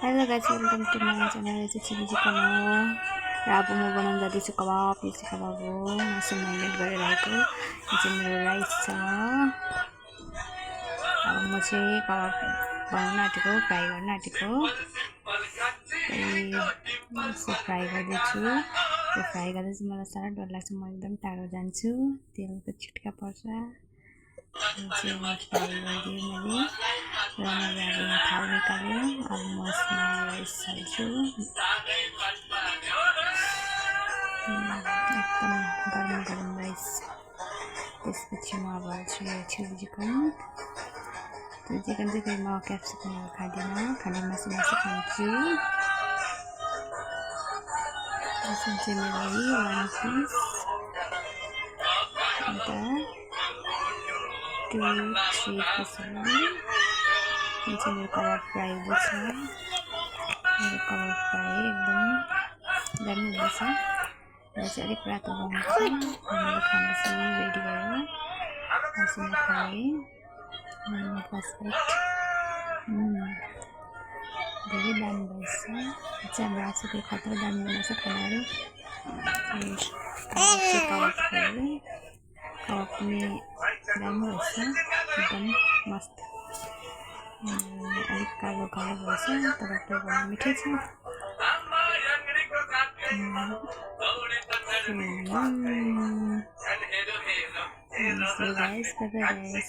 Hello guys, welcome to my channel. यो चाहिँ chilli chicken हो र अब म बनाउन जाँदैछु कबाब। यो चाहिँ कबाब हो, मासु म्यारिनेट गरेर राखेको। यो चाहिँ मेरो राइस छ। अब म चाहिँ कबाब बनाउन आँटेको, फ्राई गर्न आँटेको। यसो फ्राई गर्दैछु। त्यो फ्राई गर्दा चाहिँ मलाई साह्रो डर लाग्छ, म एकदम टाढो जान्छु, तेलको छिट्का पर्छ। चाहिँ फ्राई गरिदिएँ मैले र मैले अब यहाँ थाल निकालेँ। अब म यसमा राइस हाल्छु। एकदम गरम गरम राइस। त्यसपछि म अब हाल्छु यो चिली चिकन। त्यो चिकन चाहिँ फेरि म क्याप्सिकमहरू खाँदिनँ, खाली मासु खान्छु। यसमा चाहिँ मेरो 1 पिस, अन्त 2-3 पिसहरू। यो चाहिँ मेरो कबाब फ्राई हुँदैछ। मेरो कबाब फ्राई एकदम दामी हुँदैछ। र चाहिँ अलिक रातो बनाउँछ। मेरो खाना चाहिँ रेडी भयो। आज म खाएँ फास्ट फुड। धेरै दामी भएछ। चाहिँ हाम्रो आजको खतरा दामी बनाउँछ खानाहरू। कबाब खाएँ। कबाब पनि दामी भएछ, एकदम मस्त। अलिक कालो कालो भएछ, तर त्यो मिठै छ। So guys, bye bye guys.